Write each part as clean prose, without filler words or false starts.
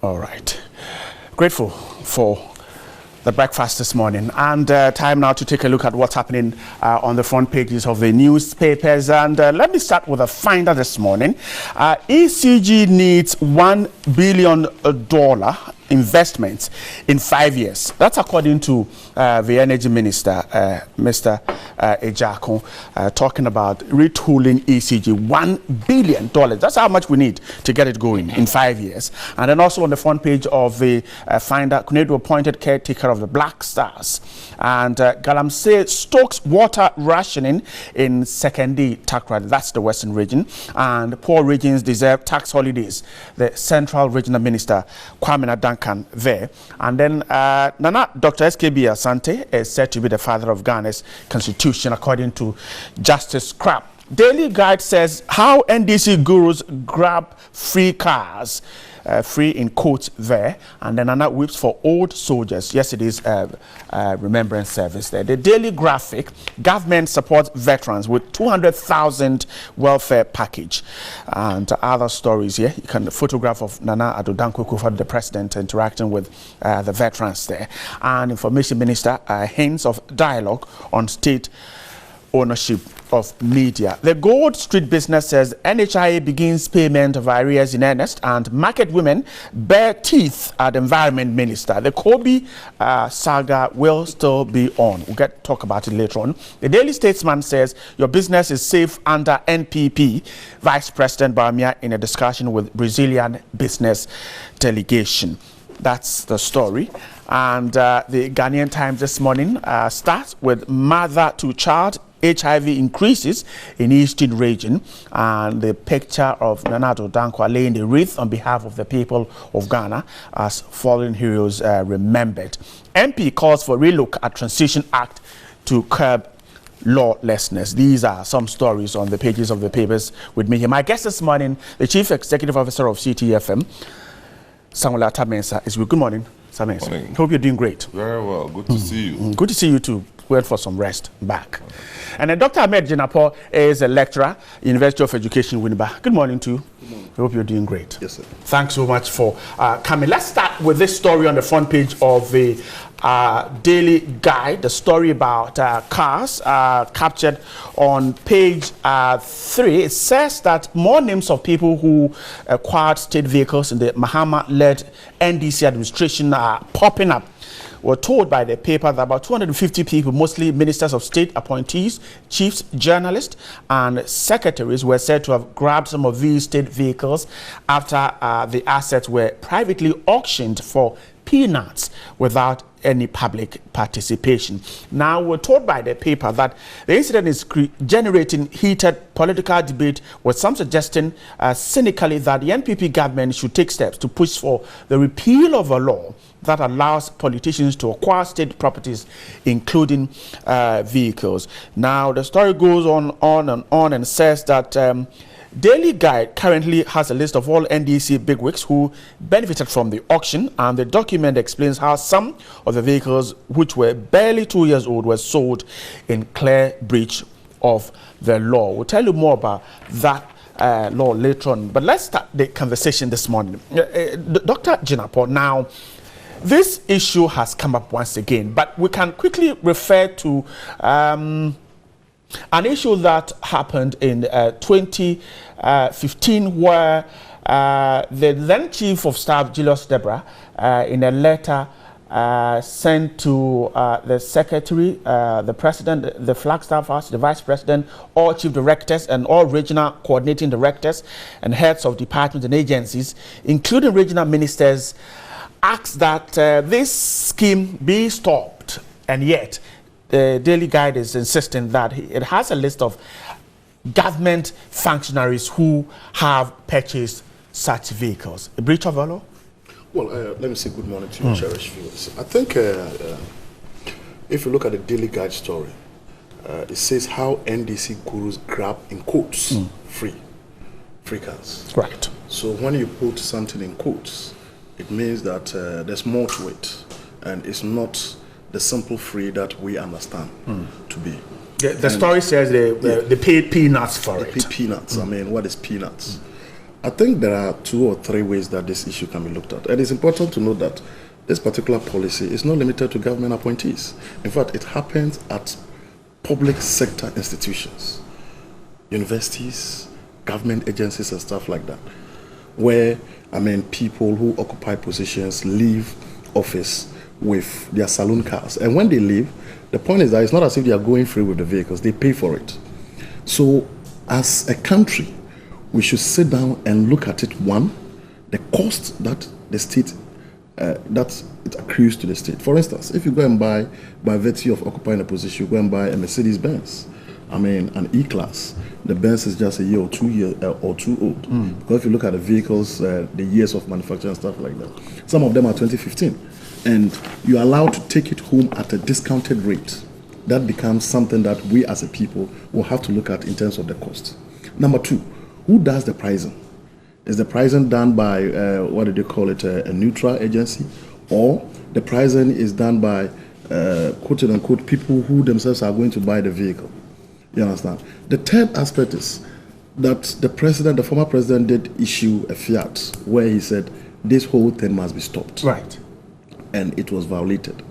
All right. Grateful for the breakfast this morning, and time now to take a look at what's happening on the front pages of the newspapers. And let me start with a finder this morning. ECG needs $1 billion investments in 5 years. That's according to the Energy Minister, Mr. Ejako, talking about retooling ECG. $1 billion. That's how much we need to get it going in 5 years. And then also on the front page of the finder, Kunedu appointed caretaker of the Black Stars. And Galamsey stokes water rationing in Sekondi Takrady. That's the Western region. And poor regions deserve tax holidays. The Central Regional Minister, Kwame Duncan, there. And then Nana Dr. SKB Asante is said to be the father of Ghana's constitution, according to Justice Crab. Daily Guide says how NDC gurus grab free cars, free in quotes there, and then Nana whips for old soldiers. Yesterday's remembrance service there. The Daily Graphic, government supports veterans with 200,000 welfare package, and other stories here. You can photograph of Nana Addo Dankwa Akufo-Addo, the president, interacting with the veterans there, and Information Minister hints of dialogue on state ownership of media. The Gold Street Business says NHIA begins payment of arrears in earnest, and market women bare teeth at Environment Minister. The Kobe saga will still be on. We'll talk about it later on. The Daily Statesman says your business is safe under NPP. Vice President Bawumia in a discussion with Brazilian business delegation. That's the story. And the Ghanaian Times this morning starts with mother to child HIV increases in Eastern region, and the picture of Nana Addo Dankwa laying the wreath on behalf of the people of Ghana as fallen heroes remembered. MP calls for relook at Transition Act to curb lawlessness. These are some stories on the pages of the papers with me here. My guest this morning, the Chief Executive Officer of CTFM, Samuel Atamensa, is with. Good morning, Samuel. Morning. Hope you're doing great. Very well. Good to see you. Good to see you too. Went for some rest back. And then Dr. Ahmed Jinapo is a lecturer, University of Education, Winneba. Good morning to you. Good morning. I hope you're doing great. Yes, sir. Thanks so much for coming. Let's start with this story on the front page of the Daily Guide, the story about cars captured on page 3. It says that more names of people who acquired state vehicles in the Mahama-led NDC administration are popping up. We're told by the paper that about 250 people, mostly ministers of state appointees, chiefs, journalists, and secretaries, were said to have grabbed some of these state vehicles after the assets were privately auctioned for peanuts without any public participation. Now, we're told by the paper that the incident is generating heated political debate, with some suggesting cynically that the NPP government should take steps to push for the repeal of a law that allows politicians to acquire state properties, including vehicles. Now, the story goes on and says that Daily Guide currently has a list of all NDC bigwigs who benefited from the auction, and the document explains how some of the vehicles, which were barely 2 years old, were sold in clear breach of the law. We'll tell you more about that law later on, but let's start the conversation this morning. Dr. Jinapo, now, this issue has come up once again, but we can quickly refer to an issue that happened in 2015, where the then Chief of Staff, Julius Debra, in a letter sent to the Secretary, the President, the Flagstaff House, the Vice President, all Chief Directors and all Regional Coordinating Directors and Heads of Departments and Agencies, including Regional Ministers, asked that this scheme be stopped, and yet the Daily Guide is insisting that it has a list of government functionaries who have purchased such vehicles. A breach of the law? Well, let me say good morning to you, cherished viewers. I think if you look at the Daily Guide story, it says how NDC gurus grab, in quotes, free cars. Right. So when you put something in quotes, it means that there's more to it, and it's not the simple free that we understand to be. The story says they paid peanuts for it. They paid peanuts. I mean, what is peanuts? I think there are 2 or 3 ways that this issue can be looked at. And it's important to note that this particular policy is not limited to government appointees. In fact, it happens at public sector institutions, universities, government agencies and stuff like that, where, people who occupy positions leave office with their saloon cars. And when they leave, the point is that it's not as if they are going free with the vehicles, they pay for it. So as a country, we should sit down and look at it. One, the cost that the state, that it accrues to the state. For instance, if you go and buy, by virtue of occupying a position, you go and buy a Mercedes-Benz, an E-Class, the Benz is just a year or 2 years or too old. Because if you look at the vehicles, the years of manufacture and stuff like that, some of them are 2015. And you're allowed to take it home at a discounted rate. That becomes something that we as a people will have to look at in terms of the cost. Number 2, who does the pricing? Is the pricing done by, what do they call it, a neutral agency? Or the pricing is done by, quote unquote, people who themselves are going to buy the vehicle? You understand? The third aspect is that the former president did issue a fiat where he said this whole thing must be stopped. Right. And it was violated.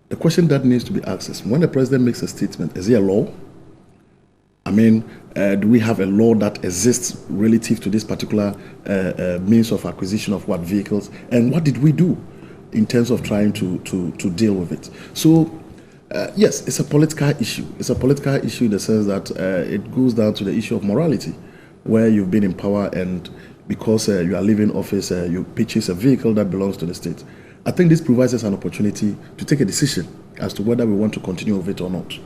The question that needs to be asked is, when the president makes a statement, is it a law? Do we have a law that exists relative to this particular means of acquisition of what vehicles? And what did we do in terms of trying to deal with it? So, yes, it's a political issue. It's a political issue in the sense that it goes down to the issue of morality, where you've been in power and because you are leaving office, you purchase a vehicle that belongs to the state. I think this provides us an opportunity to take a decision as to whether we want to continue with it or not.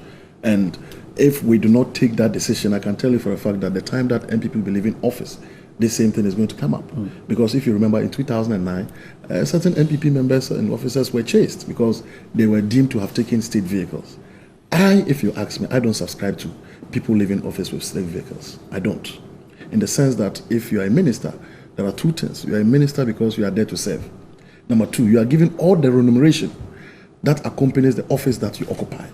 And if we do not take that decision, I can tell you for a fact that the time that MPP will be leaving office, this same thing is going to come up. Because if you remember, in 2009, certain MPP members and officers were chased because they were deemed to have taken state vehicles. If you ask me, I don't subscribe to people leaving office with state vehicles. I don't. In the sense that if you are a minister, there are 2 things. You are a minister because you are there to serve. Number 2, you are given all the remuneration that accompanies the office that you occupy.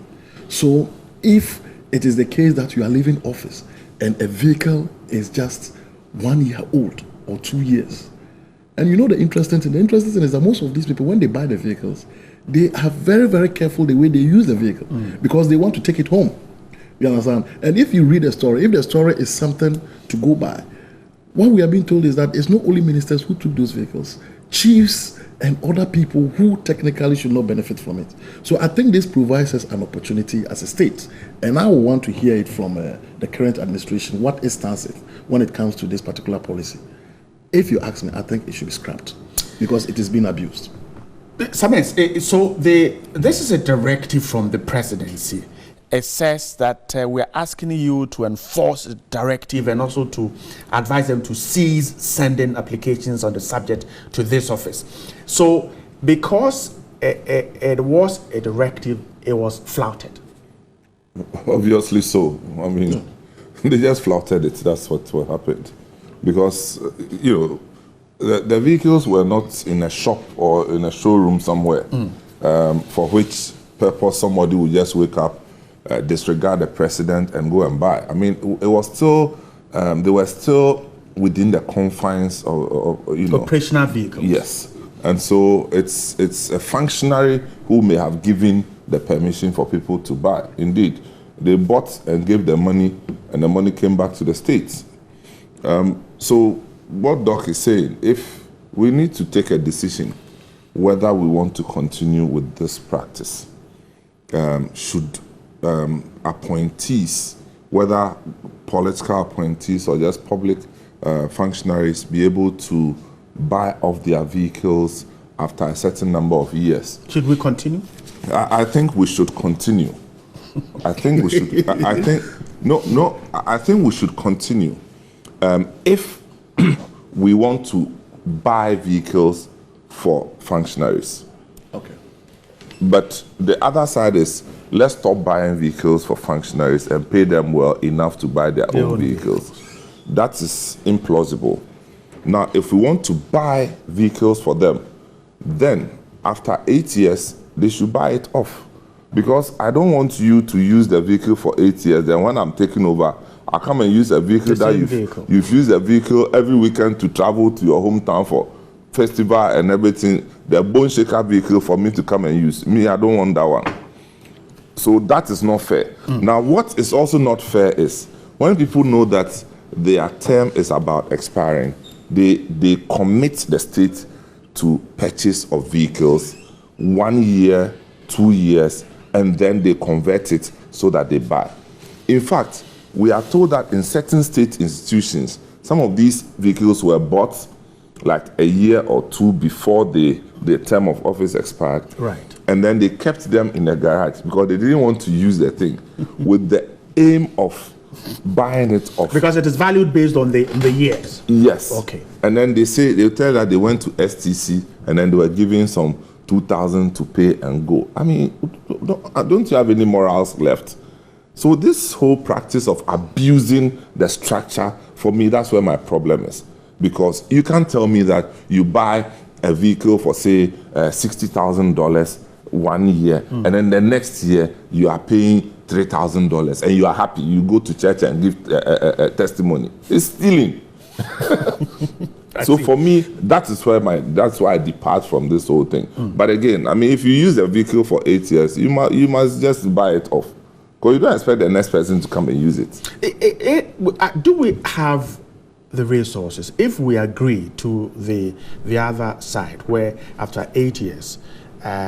So if it is the case that you are leaving office and a vehicle is just 1 year old or 2 years, and you know the interesting thing is that most of these people, when they buy the vehicles, they are very, very careful the way they use the vehicle because they want to take it home. You understand? And if you read the story, if the story is something to go by, what we are being told is that it's not only ministers who took those vehicles, chiefs and other people who technically should not benefit from it. So I think this provides us an opportunity as a state, and I will want to hear it from the current administration, what it stands for when it comes to this particular policy. If you ask me, I think it should be scrapped because it is being abused. Samens, so this is a directive from the presidency. It says that we're asking you to enforce the directive and also to advise them to cease sending applications on the subject to this office. So because it was a directive, it was flouted. Obviously so. They just flouted it. That's what happened. Because, the vehicles were not in a shop or in a showroom somewhere, for which purpose somebody would just wake up, disregard the president and go and buy. It was still, they were still within the confines of operational vehicles. Yes. And so it's a functionary who may have given the permission for people to buy. Indeed, they bought and gave the money, and the money came back to the states. So what Doc is saying, if we need to take a decision whether we want to continue with this practice, should appointees, whether political appointees or just public functionaries, be able to buy off their vehicles after a certain number of years? Should we continue? I think we should continue. I think we should. I think we should continue. If we want to buy vehicles for functionaries. Okay. But the other side is, let's stop buying vehicles for functionaries and pay them well enough to buy their own vehicles. That is implausible. Now, if we want to buy vehicles for them, then after 8 years, they should buy it off. Because I don't want you to use the vehicle for 8 years, then when I'm taking over, I come and use a vehicle that you've used a vehicle every weekend to travel to your hometown for festival and everything. The bone shaker vehicle for me to come and use. Me, I don't want that one. So that is not fair. Now, what is also not fair is when people know that their term is about expiring, they commit the state to purchase of vehicles 1 year, 2 years, and then they convert it so that they buy. In fact, we are told that in certain state institutions, some of these vehicles were bought like a year or two before the term of office expired. Right. And then they kept them in the garage because they didn't want to use the thing with the aim of buying it off. Because it is valued based on the years. Yes. Okay. And then they tell that they went to STC and then they were giving some 2,000 to pay and go. I mean, don't you have any morals left? So this whole practice of abusing the structure, for me, that's where my problem is. Because you can't tell me that you buy a vehicle for, say, $60,000 1 year, and then the next year you are paying $3,000, and you are happy. You go to church and give a testimony. It's stealing. So for me, that's why I depart from this whole thing. But again, I mean, if you use a vehicle for 8 years, you must just buy it off, because you don't expect the next person to come and use it. Do we have the resources, if we agree to the other side, where after 8 years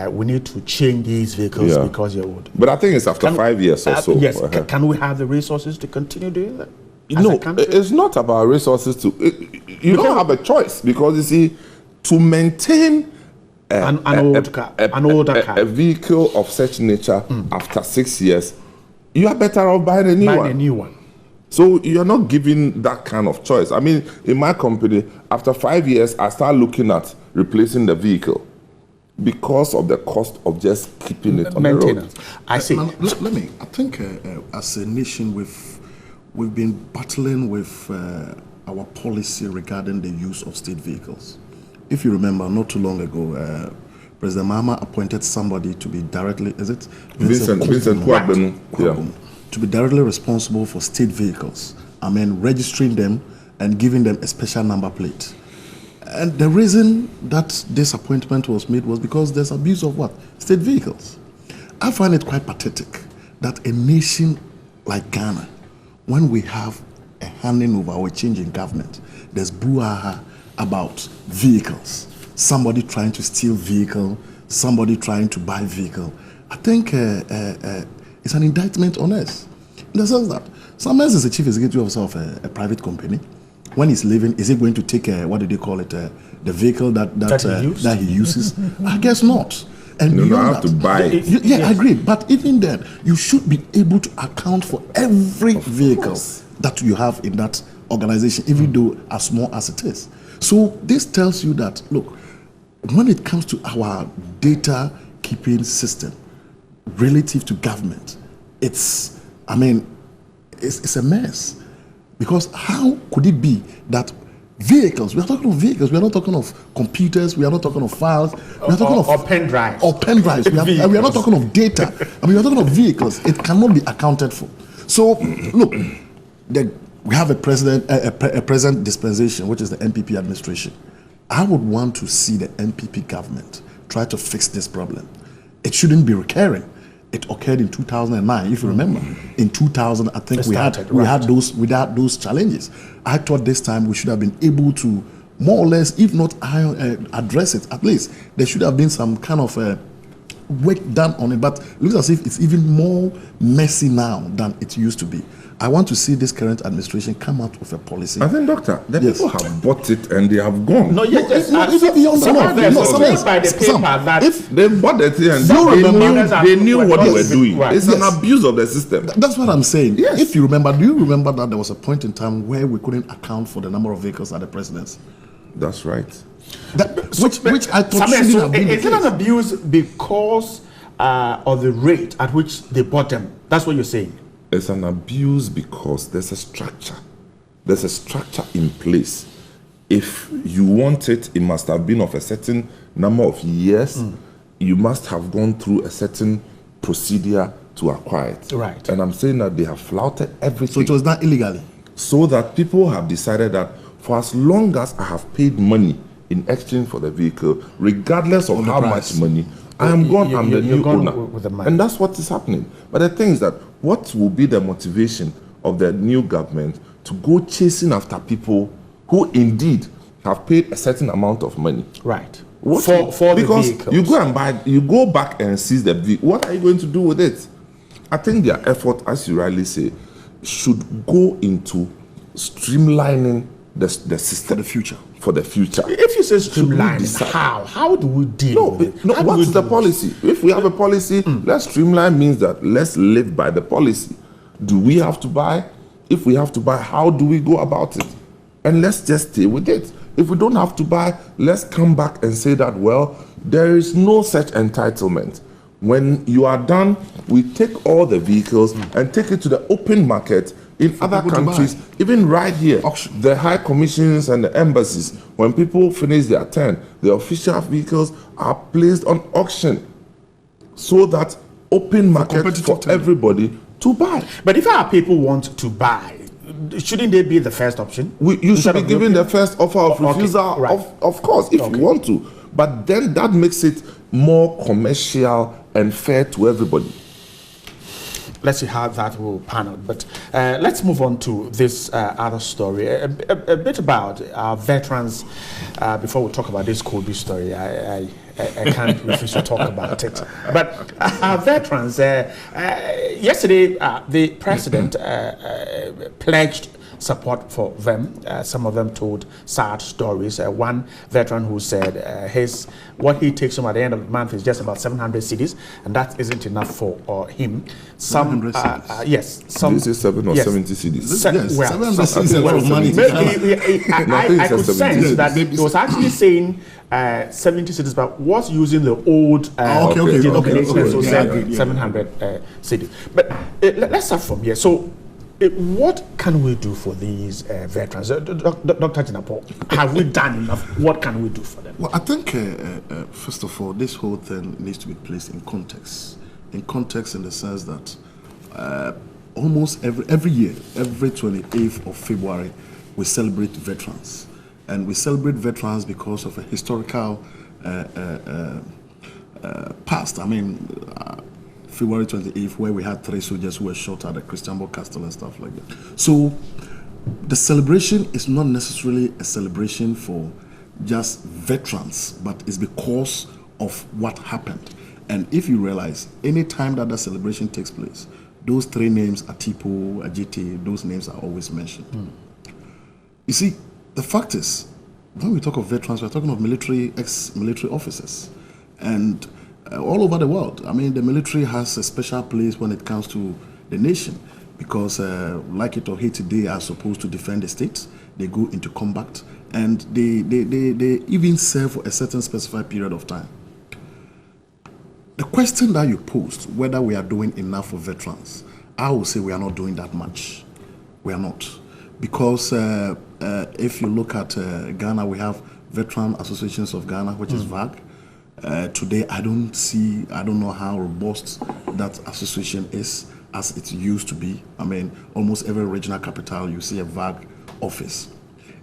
we need to change these vehicles because you're old? But I think it's after 5 years or so. Yes. Can we have the resources to continue doing that? No, it's not about resources. You don't have a choice, because you see, to maintain an older car, a vehicle of such nature after 6 years, you are better off buying a new one. So you're not given that kind of choice. I mean, in my company, after 5 years, I start looking at replacing the vehicle because of the cost of just keeping it on the road. I see. I think as a nation, we've been battling with our policy regarding the use of state vehicles. If you remember, not too long ago, President Mahama appointed somebody to be directly, is it? Vincent Kwabenu. Yeah. To be directly responsible for state vehicles. I mean, registering them and giving them a special number plate. And the reason that this appointment was made was because there's abuse of what? State vehicles. I find it quite pathetic that a nation like Ghana, when we have a handing over or a change in government, there's brouhaha about vehicles. Somebody trying to steal vehicle, somebody trying to buy vehicle. I think it's an indictment on us. In the sense that Summers is the chief executive officer of a private company. When he's leaving, is he going to take what do they call it? The vehicle that he uses? I guess not. And you don't have to buy it. I agree. But even then, you should be able to account for every vehicle that you have in that organization, even though as small as it is. So this tells you that, look, when it comes to our data keeping system relative to government, it's a mess. Because how could it be that vehicles, we are talking of vehicles, we are not talking of computers, we are not talking of files, we are talking of pen drives. Or pen drives. We are not talking of data. I mean, we are talking of vehicles. It cannot be accounted for. So, look, we have a present dispensation, which is the NPP administration. I would want to see the NPP government try to fix this problem. It shouldn't be recurring. It occurred in 2009, if you remember. In 2000, I think we had those challenges. I thought this time we should have been able to more or less, if not address it. At least there should have been some kind of work done on it. But it looks as if it's even more messy now than it used to be. I want to see this current administration come out with a policy. I think, Doctor, the people have bought it and they have gone. No, even beyond if they bought it and they knew what they were doing. Right. It's an abuse of the system. That's what I'm saying. Yes. If you remember, do you remember that there was a point in time where we couldn't account for the number of vehicles at the presidency? That's right. Which I thought shouldn't have been. Is it an abuse because of the rate at which they bought them? That's what you're saying. It's an abuse because there's a structure. There's a structure in place. If you want it, it must have been of a certain number of years. You must have gone through a certain procedure to acquire it. Right. And I'm saying that they have flouted everything. So it was done illegally? So that people have decided that for as long as I have paid money in exchange for the vehicle, regardless of how much money, I am gone, I'm the new owner. With the money. And that's what is happening. But the thing is that what will be the motivation of the new government to go chasing after people who indeed have paid a certain amount of money? Right. For because the vehicles. you go and buy, you go back and seize the vehicle. What are you going to do with it? I think their effort, as you rightly say, should go into streamlining the system for the future. If you say streamline, how do we deal with it? No, what's the policy? If we have a policy, let's streamline means that let's live by the policy. Do we have to buy? If we have to buy, how do we go about it? And let's just stay with it. If we don't have to buy, let's come back and say that, well, there is no such entitlement. When you are done, we take all the vehicles and take it to the open market in other countries, even right here. Auction. The high commissions and the embassies, when people finish their turn, the official vehicles are placed on auction so that open market for everybody to buy. But if our people want to buy, shouldn't they be the first option? You should be given the first offer of refusal, right. of course, if you want to. But then that makes it more commercial and fair to everybody. Let's see how that will pan out. But let's move on to this other story. A bit about our veterans. Before we talk about this Kobe story, I can't refuse to talk about it. But our veterans, yesterday the president pledged support for them. Some of them told sad stories. One veteran who said what he takes home at the end of the month is just about 700 cedis, and that isn't enough for him. Some, yes, some. This is 7 or 70 cedis. Yes, 700 cedis is a lot of money. I could sense that he was actually saying 70 cedis, but was using the old denomination, so 700 cedis. But let's start from here. So, what can we do for these veterans? Dr. Jinapo, have we done enough? What can we do for them? Well, I think, first of all, this whole thing needs to be placed in context. In context in the sense that almost every year, every 28th of February, we celebrate veterans. And we celebrate veterans because of a historical past. I mean, February 28th, where we had 3 soldiers who were shot at the Christianborg Castle and stuff like that. So the celebration is not necessarily a celebration for just veterans, but it's because of what happened. And if you realize, any time that celebration takes place, those 3 names, Atipo, Ajite, those names are always mentioned. You see, the fact is, when we talk of veterans, we're talking of ex-military officers. And all over the world, I mean, the military has a special place when it comes to the nation because, like it or hate it, they are supposed to defend the state. They go into combat, and they even serve for a certain specified period of time. The question that you posed, whether we are doing enough for veterans, I will say we are not doing that much. We are not. Because if you look at Ghana, we have Veteran Associations of Ghana, which is VAG. Today, I don't know how robust that association is as it used to be. I mean, almost every regional capital, you see a VAG office.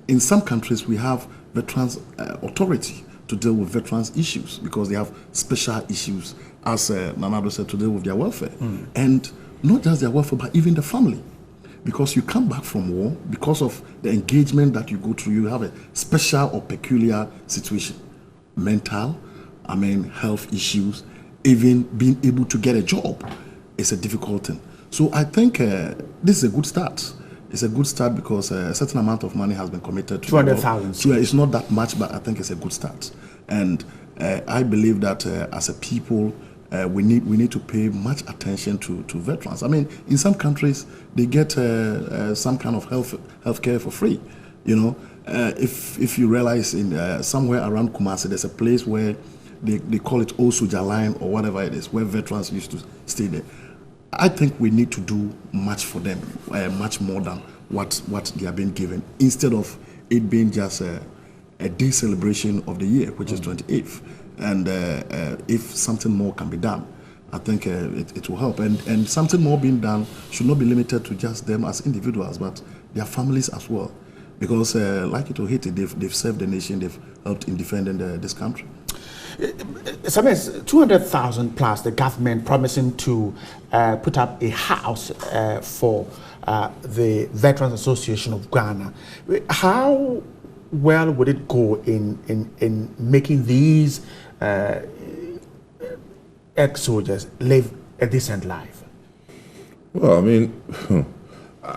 In some countries, we have Veterans Authority to deal with veterans issues because they have special issues, as Nanado said, to deal with their welfare. And not just their welfare, but even the family. Because you come back from war, because of the engagement that you go through, you have a special or peculiar situation. Mental, health issues, even being able to get a job is a difficult thing. So I think this is a good start. It's a good start because a certain amount of money has been committed to 200,000. So it's not that much, but I think it's a good start. And I believe that as a people, we need to pay much attention to veterans. I mean, in some countries, they get some kind of health care for free. You know, if you realize in somewhere around Kumasi, there's a place where they call it Old Soldier Line or whatever it is, where veterans used to stay there. I think we need to do much for them, much more than what they are being given, instead of it being just a day celebration of the year, which is 28th. And if something more can be done, I think it will help. And something more being done should not be limited to just them as individuals, but their families as well. Because like it or hate it, they've served the nation, they've helped in defending this country. Sometimes 200,000 plus the government promising to put up a house for the Veterans Association of Ghana. How well would it go in making these ex-soldiers live a decent life? Well, I mean,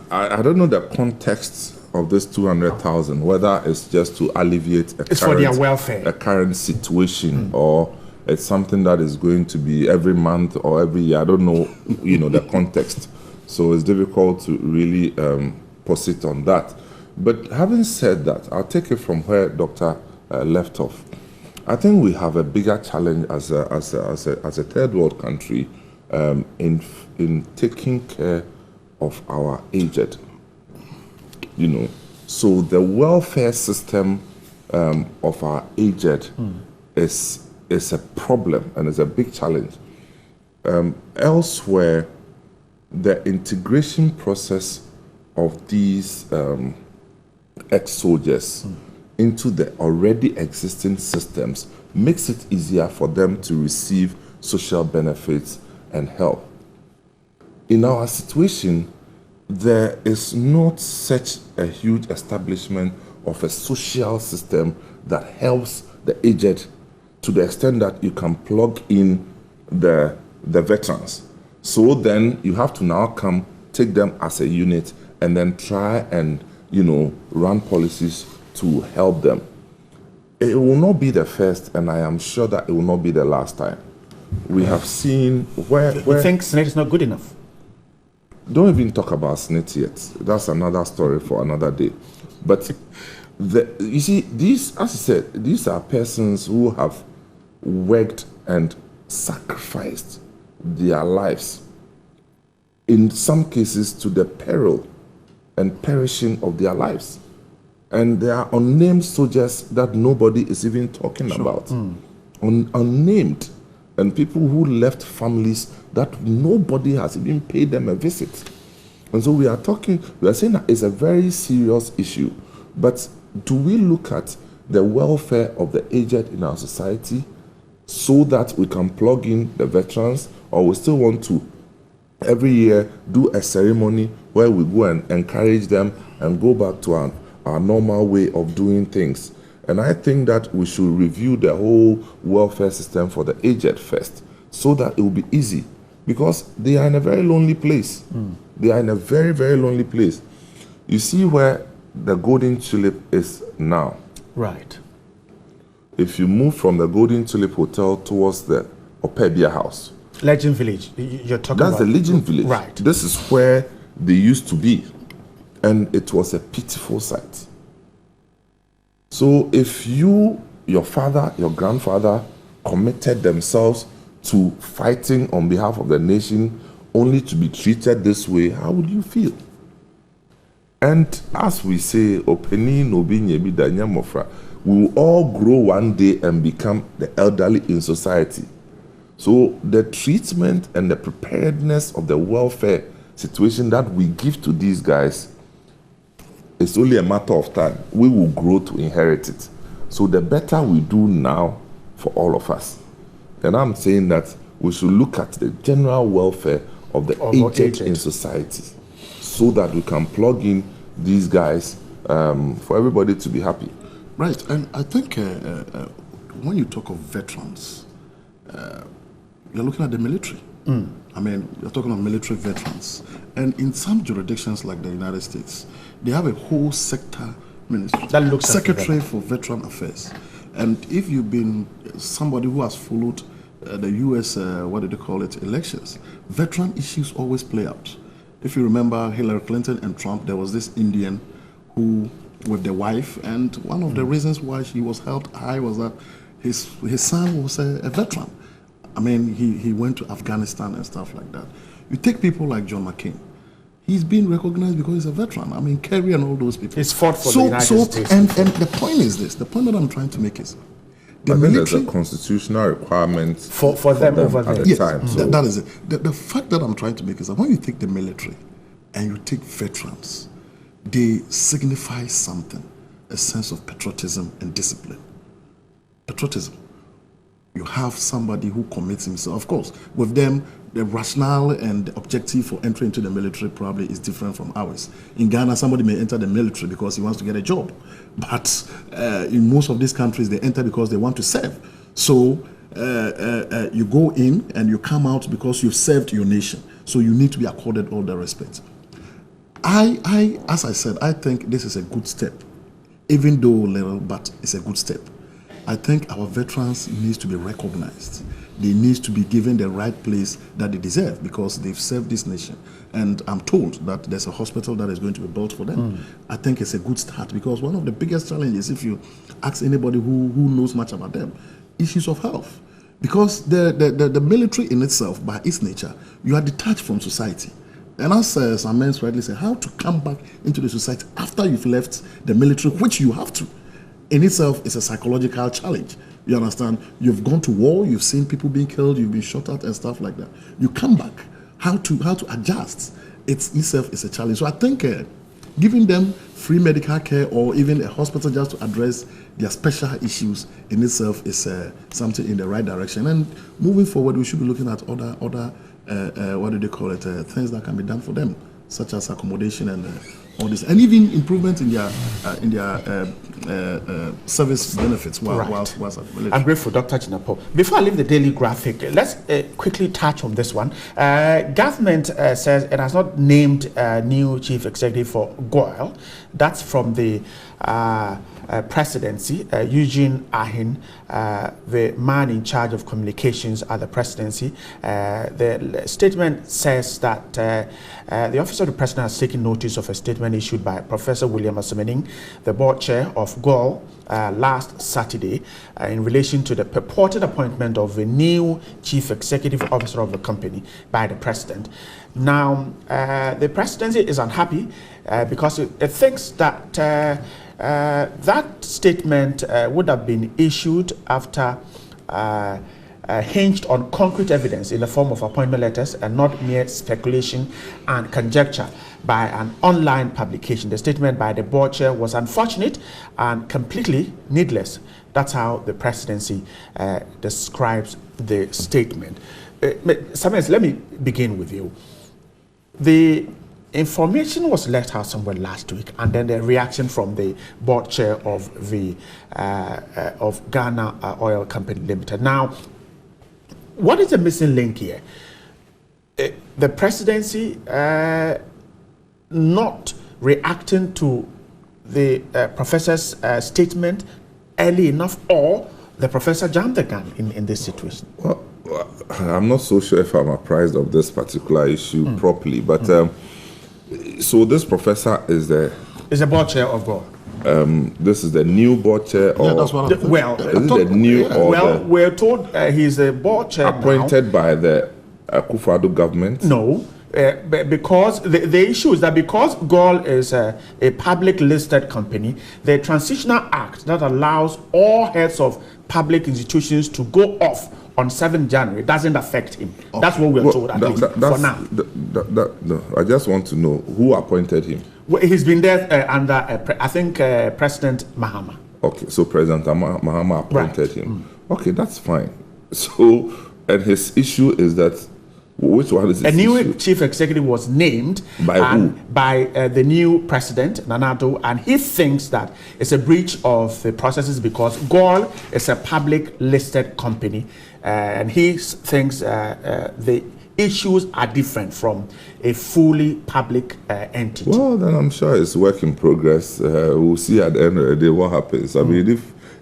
I don't know the context of this 200,000, whether it's just to alleviate for their welfare, a current situation, or it's something that is going to be every month or every year. I don't know, the context. So it's difficult to really posit on that. But having said that, I'll take it from where Dr. Left off. I think we have a bigger challenge as a third world country in taking care of our aged. So the welfare system of our aged is a problem and is a big challenge. Elsewhere, the integration process of these ex-soldiers into the already existing systems makes it easier for them to receive social benefits and help. In our situation, there is not such a huge establishment of a social system that helps the aged to the extent that you can plug in the veterans. So then you have to now take them as a unit and then try and, run policies to help them. It will not be the first, and I am sure that it will not be the last time. We have seen where you think Senate is not good enough? Don't even talk about Senate yet. That's another story for another day. But you see, these, as I said, these are persons who have worked and sacrificed their lives, in some cases to the peril and perishing of their lives. And there are unnamed soldiers that nobody is even talking about. Unnamed. And people who left families that nobody has even paid them a visit. And so we are saying that it's a very serious issue. But do we look at the welfare of the aged in our society so that we can plug in the veterans, or we still want to every year do a ceremony where we go and encourage them and go back to our normal way of doing things? And I think that we should review the whole welfare system for the aged first, so that it will be easy, because they are in a very lonely place. They are in a very, very lonely place. You see where the Golden Tulip is now. Right. If you move from the Golden Tulip Hotel towards the Opebia House. Legend Village, you're talking about? That's the Legend Village. Right. This is where they used to be. And it was a pitiful sight. So if your father, your grandfather committed themselves to fighting on behalf of the nation only to be treated this way, how would you feel? And as we say, we will all grow one day and become the elderly in society. So the treatment and the preparedness of the welfare situation that we give to these guys, it's only a matter of time. We will grow to inherit it. So the better we do now for all of us. And I'm saying that we should look at the general welfare of the aged in society, so that we can plug in these guys for everybody to be happy. Right, and I think when you talk of veterans, you're looking at the military. I mean, you're talking about military veterans. And in some jurisdictions like the United States, they have a whole sector ministry, that looks Secretary for Veteran Affairs. And if you've been somebody who has followed the U.S., elections, veteran issues always play out. If you remember Hillary Clinton and Trump, there was this Indian who, with the wife, and one of the reasons why she was held high was that his son was a veteran. I mean, he went to Afghanistan and stuff like that. You take people like John McCain. He's been recognized because he's a veteran. I mean, Kerry and all those people. He's fought for the United States. And the point is this. The point that I'm trying to make is, I think there's a constitutional requirement for them over there. At the Yes, time. So. that is it. The fact that I'm trying to make is that when you take the military and you take veterans, they signify something, a sense of patriotism and discipline. Patriotism. You have somebody who commits himself. Of course, with them, the rationale and the objective for entering into the military probably is different from ours. In Ghana, somebody may enter the military because he wants to get a job. But in most of these countries, they enter because they want to serve. So you go in and you come out because you've served your nation. So you need to be accorded all the respect. As I said, I think this is a good step. Even though little, but it's a good step. I think our veterans need to be recognized. They need to be given the right place that they deserve because they've served this nation. And I'm told that there's a hospital that is going to be built for them. I think it's a good start because one of the biggest challenges, if you ask anybody who knows much about them, issues of health. Because the military in itself, by its nature, you are detached from society. And as some men rightly say, how to come back into the society after you've left the military, which you have to. In itself, is a psychological challenge. You understand? You've gone to war, you've seen people being killed, you've been shot at and stuff like that. You come back. How to adjust? It's itself is a challenge. So I think giving them free medical care or even a hospital just to address their special issues in itself is something in the right direction. And moving forward, we should be looking at other what do they call it? Things that can be done for them, such as accommodation and all this, and even improvement in their service benefits whilst at the military. I'm grateful, Dr. Chinapo. Before I leave the Daily Graphic, let's quickly touch on this one. Government says it has not named a new chief executive for GOIL. That's from the presidency. Eugene Ahin, the man in charge of communications at the presidency. The statement says that the Office of the President has taken notice of a statement issued by Professor William Asemening, the board chair of GOIL, last Saturday in relation to the purported appointment of a new chief executive officer of the company by the president. Now, the presidency is unhappy because it thinks that that statement would have been issued after hinged on concrete evidence in the form of appointment letters and not mere speculation and conjecture by an online publication. The statement by the board chair was unfortunate and completely needless. That's how the presidency describes the statement. Samuel, let me begin with you. The information was let out somewhere last week, and then the reaction from the board chair of the of Ghana Oil Company Limited. Now, what is the missing link here? The presidency not reacting to the professor's statement early enough, or the professor jumped the gun in this situation? Well, I'm not so sure if I'm apprised of this particular issue properly, but so this professor is the board chair of GOIL. This is the new board chair, or that's what is it the new? Or well, we're told he's a board chair appointed now by the Akufo-Addo government. No, because the issue is that because GOIL is a public listed company, the Transitional Act that allows all heads of public institutions to go off on 7th January doesn't affect him. Okay. That's what we're told, at least, for now. I just want to know who appointed him. Well, he's been there under, I think, President Mahama. Okay, so President Mahama appointed him. Okay, that's fine. So, and his issue is that, which one is his issue? A new chief executive was named by who? By the new president, Nana Addo, and he thinks that it's a breach of the processes because GOIL is a public listed company, and he thinks the issues are different from a fully public entity. Well, then I'm sure it's work in progress. We'll see at the end of the day what happens. I mean,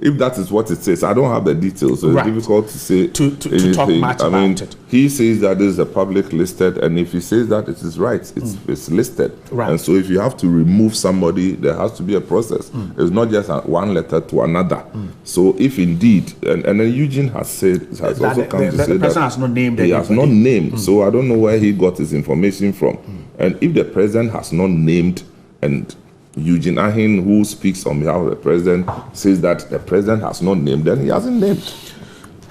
if that is what it says, I don't have the details, so it's difficult to say to talk much about it. He says that this is a public listed, and if he says that, it is right. It's listed. Right. And so if you have to remove somebody, there has to be a process. It's not just one letter to another. So if indeed, and then Eugene has also come to say that has not named he has not named. So I don't know where he got his information from. And if the president has not named, and Eugene Ahin, who speaks on behalf of the president, says that the president has not named them. He hasn't named.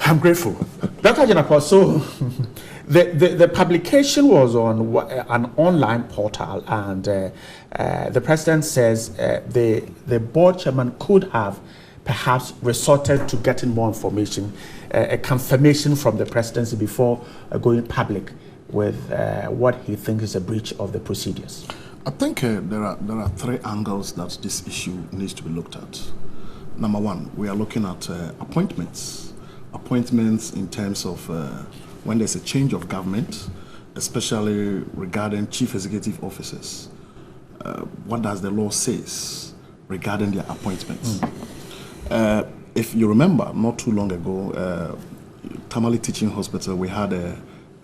I'm grateful. Dr. Janako, so the publication was on an online portal, and the president says the board chairman could have perhaps resorted to getting more information, a confirmation from the presidency before going public with what he thinks is a breach of the procedures. I think there are three angles that this issue needs to be looked at. Number one, we are looking at appointments in terms of when there's a change of government, especially regarding chief executive officers. What does the law says regarding their appointments? If you remember, not too long ago, Tamale Teaching Hospital, we had a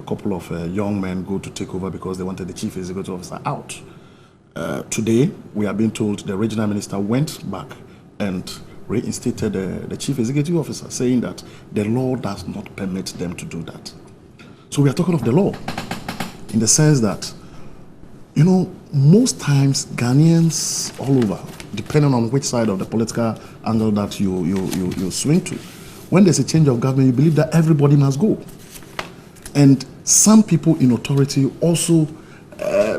couple of young men go to take over because they wanted the chief executive officer out. Today, we are being told the regional minister went back and reinstated the chief executive officer, saying that the law does not permit them to do that. So we are talking of the law in the sense that, you know, most times Ghanaians all over, depending on which side of the political angle that you swing to, when there's a change of government, you believe that everybody must go. And some people in authority also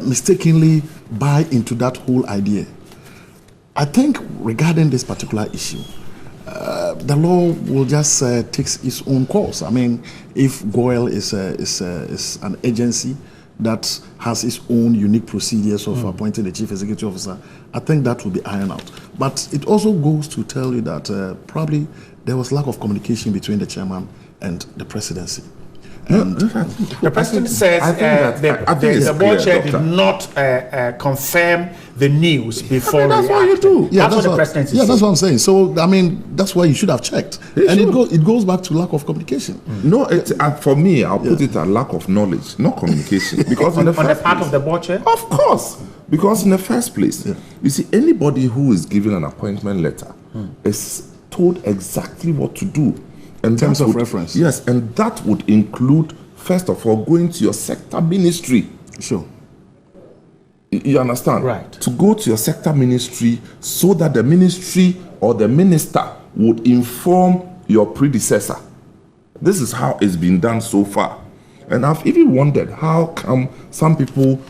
mistakenly buy into that whole idea. I think regarding this particular issue, the law will just take its own course. I mean, if GOIL is an agency that has its own unique procedures of appointing the chief executive officer, I think that will be ironed out. But it also goes to tell you that probably there was lack of communication between the chairman and the presidency. And the president says the board chair did not confirm the news before. That's what you do. Yeah, that's what the president is saying. That's what I'm saying. So, I mean, that's why you should have checked. It goes back to lack of communication. No, for me, I'll put it at lack of knowledge, not communication. Because on the part of the board chair? Of course. Because in the first place, you see, anybody who is given an appointment letter is told exactly what to do. In terms of reference. Yes, and that would include, first of all, going to your sector ministry. Sure. You understand? Right. To go to your sector ministry so that the ministry or the minister would inform your predecessor. This is how it's been done so far. And I've even wondered how come some people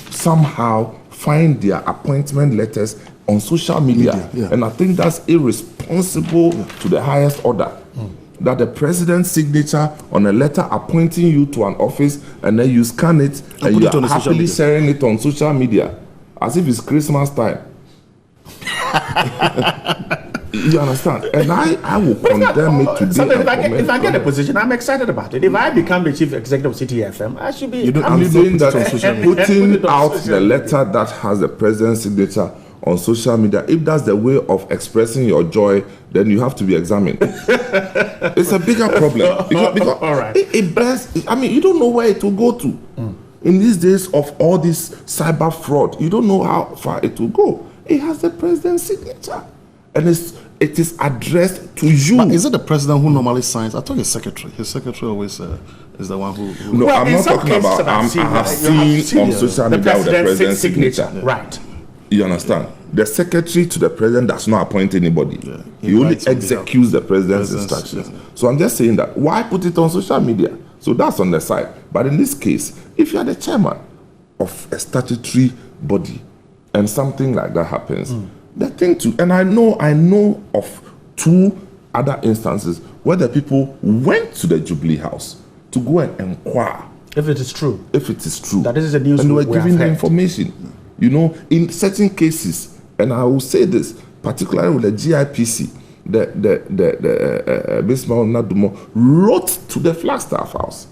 somehow find their appointment letters on social media. Yeah. And I think that's irresponsible to the highest order. That the president's signature on a letter appointing you to an office, and then you scan it and you are happily sharing it on social media as if it's Christmas time. You understand? And I will condemn it today. So if I get a position, I'm excited about it. If I become the chief executive of City FM, I should be. I'm saying that putting out the letter that has the president's signature on social media, if that's the way of expressing your joy, then you have to be examined. It's a bigger problem because all right. it bears. I mean, you don't know where it will go to. In these days of all this cyber fraud, you don't know how far it will go. It has the president's signature, and it is addressed to you. But is it the president who normally signs? I thought his secretary. His secretary always is the one who. No, well, I'm not talking about. I have seen on social media with the president's signature. Right. You understand? The secretary to the president does not appoint anybody. Yeah. He only executes the president's instructions. Yeah. So I'm just saying that why put it on social media? So that's on the side. But in this case, if you are the chairman of a statutory body and something like that happens, the thing to, and I know of two other instances where the people went to the Jubilee House to go and inquire. If it is true. If it is true. That is the news. And we were giving the information. You know, in certain cases, and I will say this, particularly with the GIPC, the Bismarck Nadumo wrote to the Flagstaff House.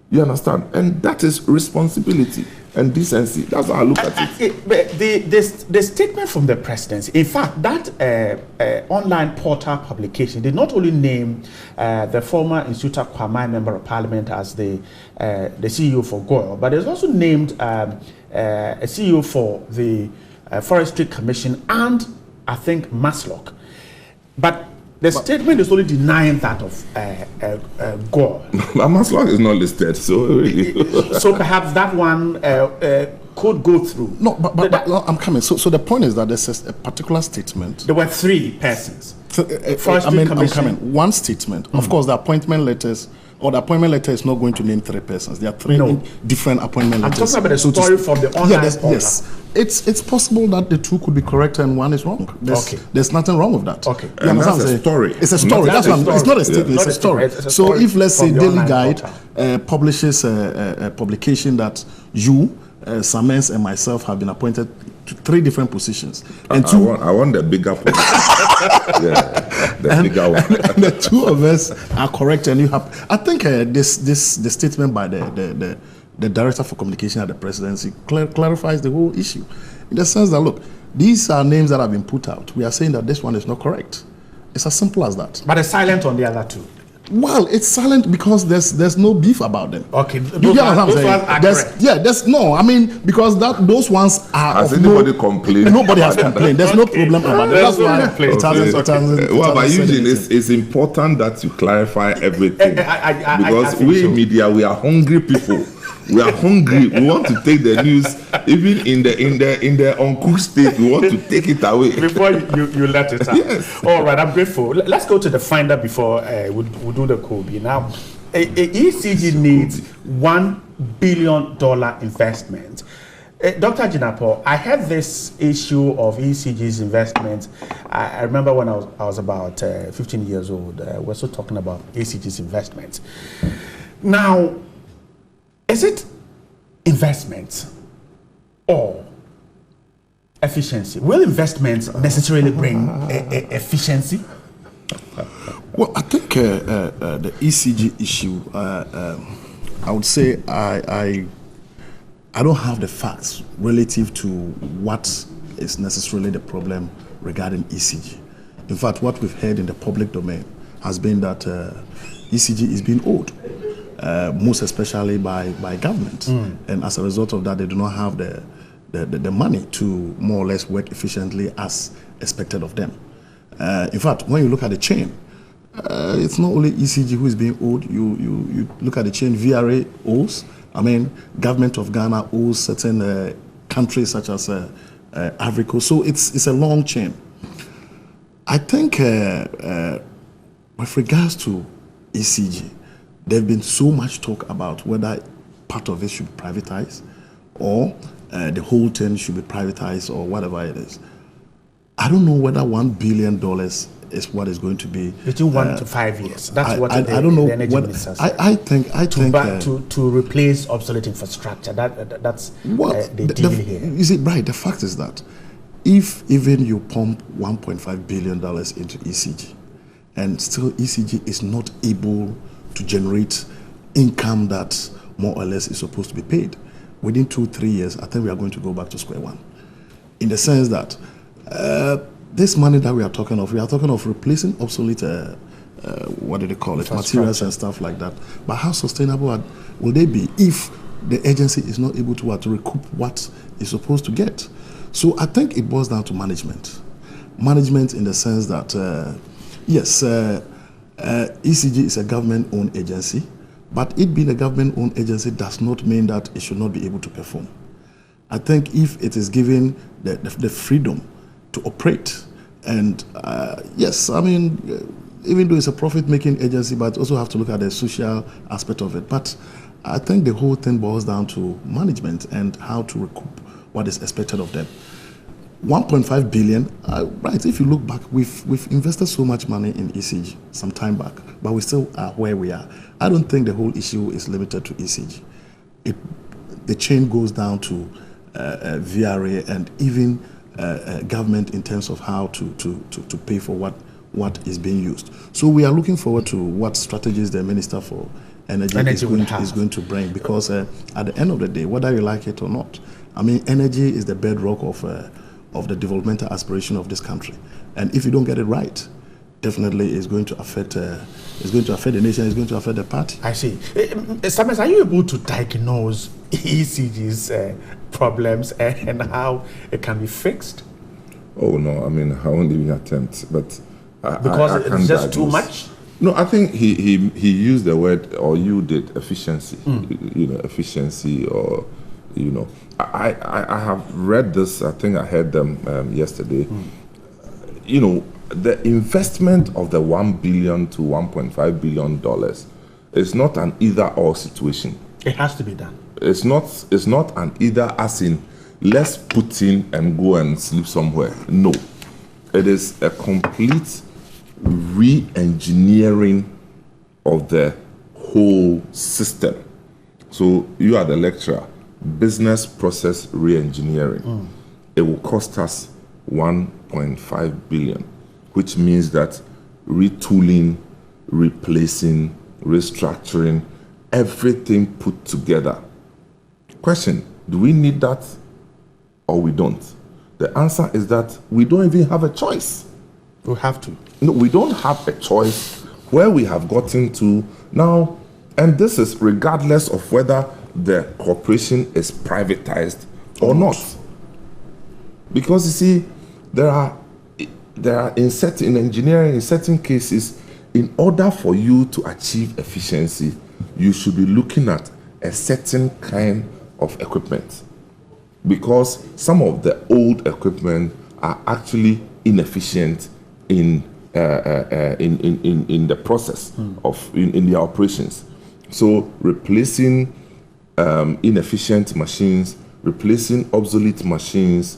You understand? And that is responsibility and decency. That's how I look at it. The statement from the presidency, in fact, that online portal publication did not only name the former Insuta Kwamai Member of Parliament as the CEO for GOIL, but it's also named a CEO for the Forestry Commission and I think Maslock. But the statement is only denying that of GOIL. Maslock is not listed, so so perhaps that one could go through. No, but I'm coming. So the point is that there's a particular statement. There were 3 persons. I'm coming. One statement. Of course, the appointment letters, or the appointment letter is not going to name 3 persons. There are 3 different appointment letters. I'm talking about the story from the online portal. Yes. It's possible that the 2 could be correct and 1 is wrong. There's nothing wrong with that. Okay. And that's a story. It's a story. It's not a statement. It's a story. So if, let's say, Daily Guide publishes a publication that you, Samens, and myself have been appointed to 3 different positions, and I want the bigger position. The bigger one. And the 2 of us are correct, and you have. I think the statement by the director for communication at the presidency clarifies the whole issue, in the sense that, look, these are names that have been put out. We are saying that this one is not correct. It's as simple as that. But it's silent on the other 2. Well, it's silent because there's no beef about them. Okay, those ones are correct. No, I mean, because those ones are. Has anybody complained? Nobody has complained. There's no problem about it. That's why it hasn't. Well, but usually it's important that you clarify everything, because we media, we are hungry people. We are hungry. We want to take the news, even in the uncooked state. We want to take it away before you let it out. Yes. All right, I'm grateful. Let's go to the finder before we do the Kobe. Now, ECG needs $1 billion investment. Dr. Jinapo, I had this issue of ECG's investment. I remember when I was about 15 years old. We're still talking about ECG's investment. Now, is it investment or efficiency? Will investments necessarily bring efficiency? Well, I think the ECG issue, I would say I don't have the facts relative to what is necessarily the problem regarding ECG. In fact, what we've heard in the public domain has been that ECG is being owed. Most especially by government, and as a result of that, they do not have the money to more or less work efficiently as expected of them. In fact, when you look at the chain, it's not only ECG who is being owed. You look at the chain. VRA owes. I mean, government of Ghana owes certain countries such as Ivory Coast. So it's a long chain. I think with regards to ECG, there's been so much talk about whether part of it should be privatized or the whole thing should be privatized or whatever it is. I don't know whether $1 billion is what is going to be between 1 to 5 years. That's what I don't know. The energy minister said. I think to replace obsolete infrastructure. That's the deal here. You see, right? The fact is that if even you pump $1.5 billion into ECG, and still ECG is not able to generate income that more or less is supposed to be paid, within 2-3 years, I think we are going to go back to square one. In the sense that this money that we are talking of replacing obsolete, what do they call it, materials and stuff like that. But how sustainable will they be if the agency is not able to recoup what it's supposed to get? So I think it boils down to management. Management in the sense that, yes, ECG is a government-owned agency, but it being a government-owned agency does not mean that it should not be able to perform. I think if it is given the freedom to operate, and yes, I mean, even though it's a profit-making agency, but also have to look at the social aspect of it. But I think the whole thing boils down to management and how to recoup what is expected of them. 1.5 billion, right, if you look back, we've invested so much money in ECG some time back, but we still are where we are. I don't think the whole issue is limited to ECG. The chain goes down to VRA and even government in terms of how to pay for what is being used. So we are looking forward to what strategies the Minister for Energy is going to bring, because at the end of the day, whether you like it or not, I mean, energy is the bedrock of the developmental aspiration of this country, and if you don't get it right, definitely it's going to affect the nation. It's going to affect the party. I see. Samens, are you able to diagnose ECG's problems and how it can be fixed? Oh no, I mean, I won't even attempt, but because it's just too much. No, I think he used the word, or you did, efficiency. You know, efficiency, or You know, I have read this. I think I heard them yesterday. You know, the investment of the $1 billion to $1.5 billion is not an either-or situation. It has to be done. It's not an either, as in let's put in and go and sleep somewhere. No, it is a complete re-engineering of the whole system. So you are the lecturer, business process re-engineering. It will cost us 1.5 billion, which means that retooling, replacing, restructuring, everything put together. Question, do we need that or we don't? The answer is that we don't even have a choice. We have to. No, we don't have a choice where we have gotten to now, and this is regardless of whether the corporation is privatized or not. Because you see, there are in engineering, in certain cases, in order for you to achieve efficiency, you should be looking at a certain kind of equipment. Because some of the old equipment are actually inefficient in the process of in the operations. So replacing inefficient machines, replacing obsolete machines,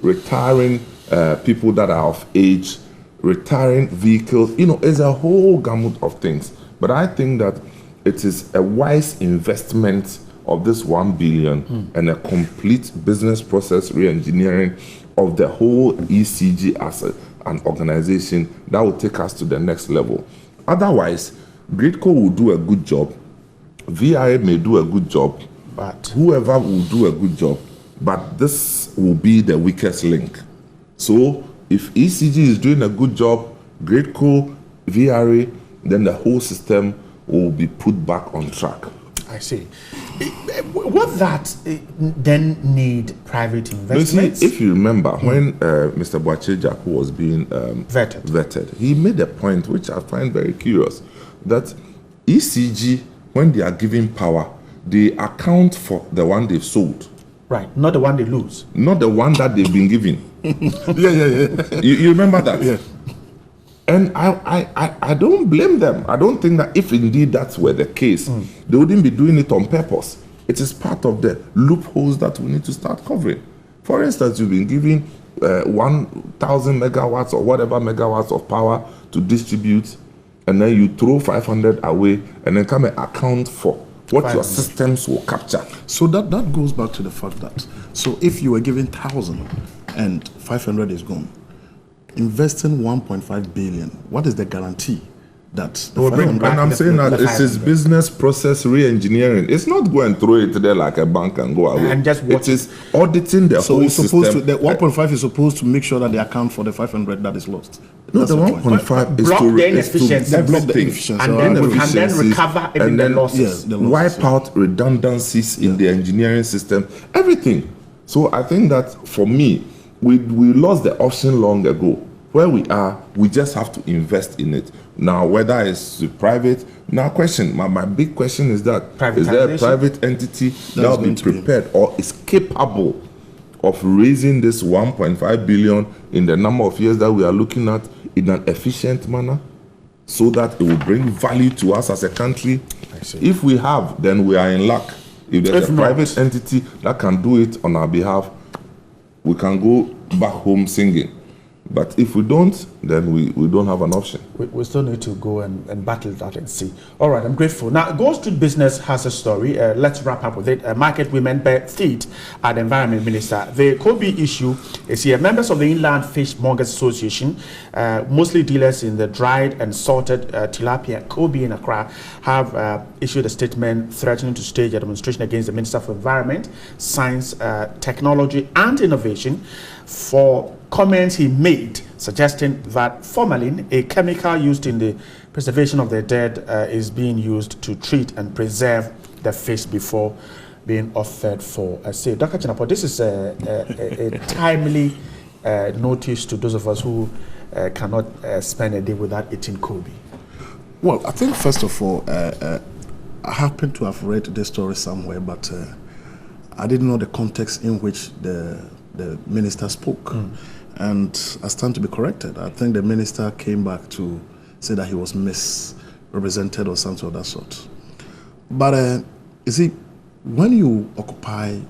retiring people that are of age, retiring vehicles, you know, is a whole gamut of things. But I think that it is a wise investment of this 1 billion and a complete business process re-engineering of the whole ECG as an organization that will take us to the next level. Otherwise, Gridco will do a good job, VRA may do a good job, but whoever will do a good job, but this will be the weakest link. So if ECG is doing a good job, Gridco, VRA, then the whole system will be put back on track. I see. Would that then need private investments? If you remember, when Mr. Boacheja was being vetted, he made a point which I find very curious, that ECG, when they are giving power, they account for the one they've sold. Right, not the one they lose. Not the one that they've been given. Yeah. You remember that? Yeah. And I don't blame them. I don't think that if indeed that's were the case, they wouldn't be doing it on purpose. It is part of the loopholes that we need to start covering. For instance, you've been giving 1,000 megawatts or whatever megawatts of power to distribute, and then you throw 500 away and then come and account for what your systems will capture. So that goes back to the fact that, so if you were giving 1,000 and 500 is gone, investing 1.5 billion, what is the guarantee that the and I'm saying that it's his business process re-engineering. It's not go and throw it there like a bank and go away. And just watch. It is auditing the whole system. The 1.5 is supposed to make sure that they account for the 500 that is lost. No, the 1.5 is block to the inefficiency, block the everything. inefficiency, and then we can then recover even the losses. the losses. Wipe out redundancies in the engineering system, everything. So I think that for me, we lost the option long ago. Where we are, we just have to invest in it. Now, whether it's private, now question, my big question is that, is there a private entity that will be prepared or is capable of raising this 1.5 billion in the number of years that we are looking at in an efficient manner so that it will bring value to us as a country? If we have, then we are in luck. If there's a private entity that can do it on our behalf, we can go back home singing. But if we don't, then we don't have an option. We still need to go and battle that and see. All right, I'm grateful. Now, Gold Street Business has a story. Let's wrap up with it. Market women bear feet at the Environment Minister. The Kobe issue is here. Members of the Inland Fish Mongers Association, mostly dealers in the dried and salted tilapia Kobe in Accra, have issued a statement threatening to stage a demonstration against the Minister for Environment, Science, Technology and Innovation for comments he made suggesting that formalin, a chemical used in the preservation of the dead, is being used to treat and preserve the fish before being offered for a sale. Dr. Chinapo, this is a timely notice to those of us who cannot spend a day without eating Kobe. Well, I think first of all, I happen to have read this story somewhere, but I didn't know the context in which the minister spoke. And I stand to be corrected. I think the minister came back to say that he was misrepresented or something of that sort. But you see, when you occupy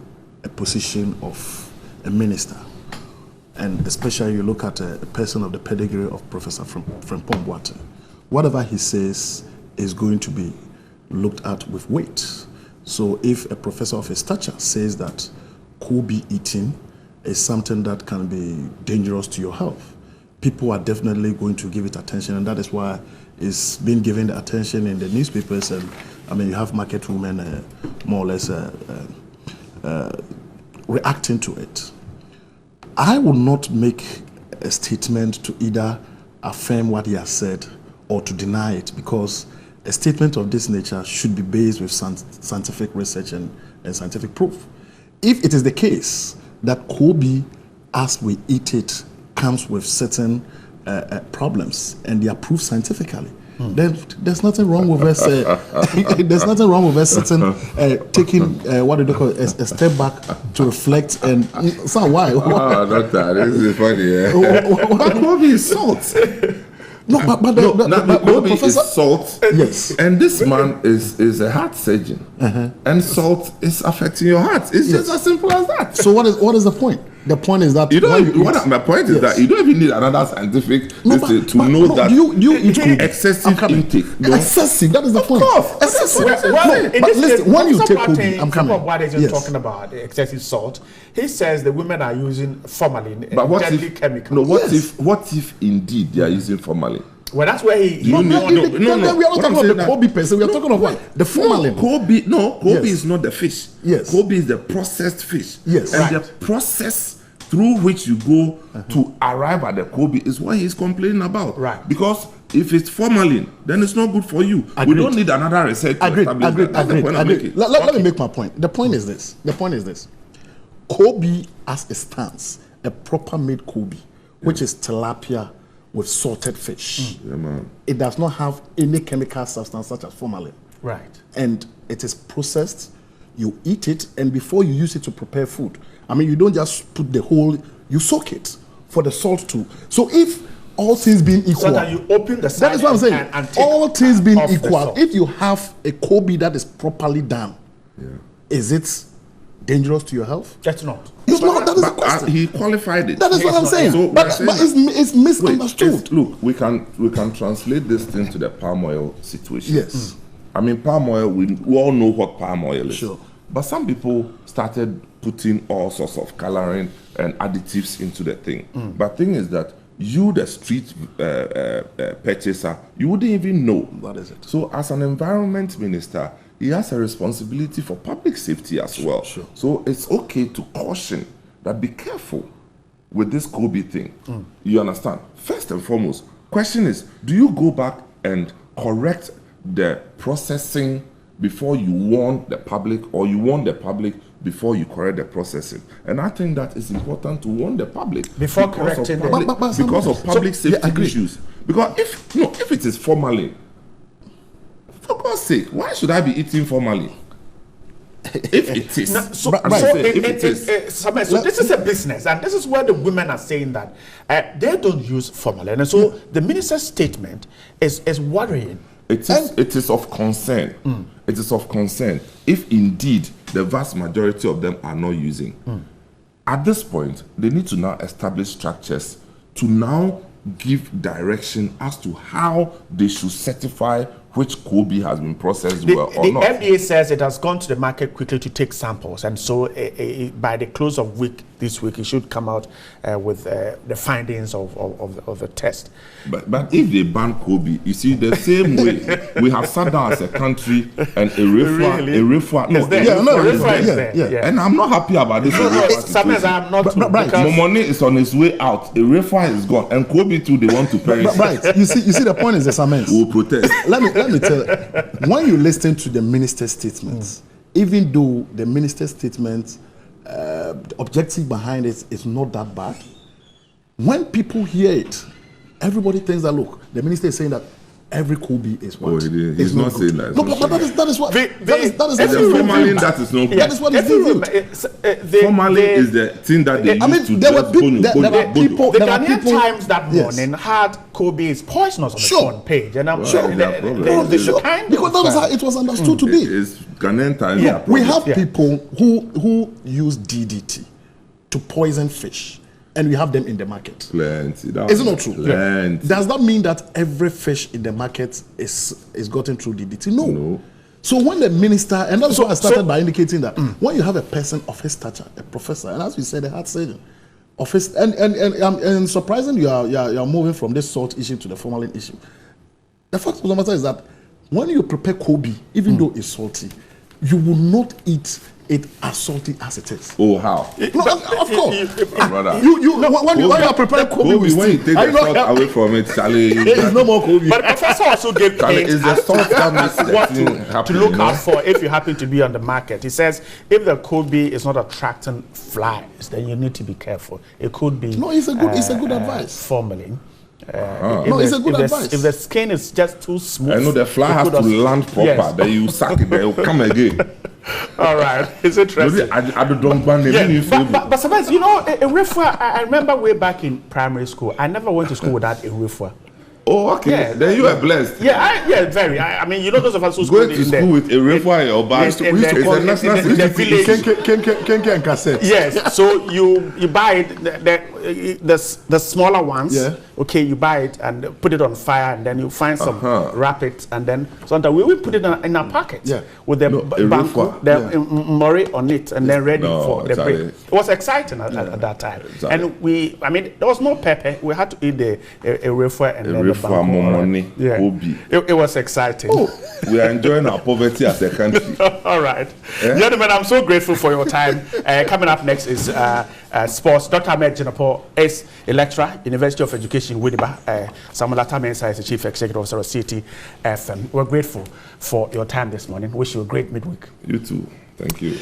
a position of a minister, and especially you look at a person of the pedigree of Professor Frimpong Boateng, whatever he says is going to be looked at with weight. So if a professor of his stature says that Kobe eating is something that can be dangerous to your health, people are definitely going to give it attention, and that is why it's been given the attention in the newspapers. And I mean, you have market women more or less reacting to it. I will not make a statement to either affirm what he has said or to deny it, because a statement of this nature should be based with scientific research and scientific proof. If it is the case that Kobe, as we eat it, comes with certain problems and they are proved scientifically, then there's nothing wrong with us. There's nothing wrong with us taking what do they call a step back to reflect and. So why? Oh, doctor, this is funny. But Kobe is salt. No, but Kobe Professor, is salt. Yes. And this man is a heart surgeon. And salt is affecting your heart. It's just as simple as that. So what is the point? The point is that my point is that you don't even need another scientific to know that you eat excessive intake. Excessive. That is the point. Course. Excessive. But listen, when you take Kobe, I'm coming. What is just talking about excessive salt? He says the women are using formalin, but what deadly if chemical. No, what if indeed they are using formalin? Well, that's where he. No. We are not talking about the Kobe person. We are talking about the formalin. Kobe is not the fish. Yes. Kobe is the processed fish. Yes. And the process through which you go to arrive at the Kobe is what he's complaining about. Right. Because if it's formalin, then it's not good for you. Agreed. We don't need another research. Agreed. Let me make my point. The point is this. Kobe, as it stands, a proper made Kobe, which is tilapia with salted fish. Yeah, man. It does not have any chemical substance such as formalin. Right. And it is processed, you eat it, and before you use it to prepare food, I mean, you don't just put the whole, you soak it for the salt to. So if all things being equal, so that you open the side, that is what I'm saying. And all things being equal, if you have a Kobe that is properly done, is it dangerous to your health? That's not. It's not. That is the question. He qualified it. That is what I'm saying. So but it's misunderstood. Look, we can translate this thing to the palm oil situation. Yes. I mean, palm oil, we all know what palm oil is. Sure. But some people started putting all sorts of coloring and additives into the thing. But thing is that you, the street purchaser, you wouldn't even know. What is it? So as an environment minister, he has a responsibility for public safety as well. Sure. So it's okay to caution that be careful with this Kobe thing. You understand? First and foremost, question is, do you go back and correct the processing before you warn the public, or you warn the public before you correct the processing? And I think that is important to warn the public before correcting because of public safety issues. Because if it is formalin, for God's sake, why should I be eating formalin? If it is. So this is a business, and this is where the women are saying that they don't use formalin. And so the minister's statement is worrying. It is of concern. It is of concern if indeed the vast majority of them are not using. At this point, they need to now establish structures to now give direction as to how they should certify which Kobe has been processed well or not. The FDA says it has gone to the market quickly to take samples, and so by the close of this week, it should come out with the findings of the test. But if they ban Kobe, you see, the same way we have sat down as a country and a referral and I'm not happy about this. I'm not. Right. Momoni is on his way out. A referral is gone, and Kobe too. They want to perish. Right. You see, the point is the Samens. We'll protest. Let me tell you, when you listen to the minister's statements, even though the minister's statement, the objective behind it is not that bad, when people hear it, everybody thinks that, look, the minister is saying that every Kobe is what? Oh, he's not saying that. No, but that is what. That is formalin. That is no. That is what is viewed. Formalin is the thing that they used to. There were people. The Ghanaian Times that morning had Kobe is poisonous on the front page, and I'm sure because that was how it was understood to be. It's Ghanaian Times. We have people who use DDT to poison fish, and we have them in the market. Plenty. Is it not true? Plenty. Does that mean that every fish in the market is gotten through DDT? No. So when the minister, and that's why I started by indicating that when you have a person of his stature, a professor, and as we said, a heart surgeon, of his, and surprisingly, you are moving from this salt issue to the formalin issue. The fact of the matter is that when you prepare Kobe, even though it's salty, you will not eat it as salty as it is. Oh, how? No, of course. Brother. When you are preparing Kobe, when you take the salt away from it, Charlie, there is no more Kobe. But the professor also gave is the salt that makes what happen, to look out for if you happen to be on the market. He says if the Kobe is not attracting flies, then you need to be careful. It could be it's a good advice. Formalin. It's a good advice. If the skin is just too smooth, I know the fly has to land proper. Yes. Then you suck it. Then you come again. All right, it's interesting. I don't ban but sometimes, you know, a referee. I remember way back in primary school, I never went to school without a referee. Oh, okay. Yeah, then you are blessed. Yeah, very. I mean, you know, those of us who going to school with a referee or bag. We used to call it in the village. Kenke and cassette. Yes. So you buy it, the smaller ones. Yeah. Okay, you buy it and put it on fire, and then you find some wrap it, and then sometimes we put it in our pocket with the banku, the mori on it, and then ready for the break. It was exciting at that time, and I mean, there was no pepper. We had to eat the refer and then the banku. It was exciting. Oh, we are enjoying our poverty as a country. All right, gentlemen, I'm so grateful for your time. Coming up next is sports. Dr. Ahmed Jinapo is a lecturer, University of Education, Widiba. Samuel Atamensa is the Chief Executive Officer of CTFM. We're grateful for your time this morning. Wish you a great midweek. You too. Thank you.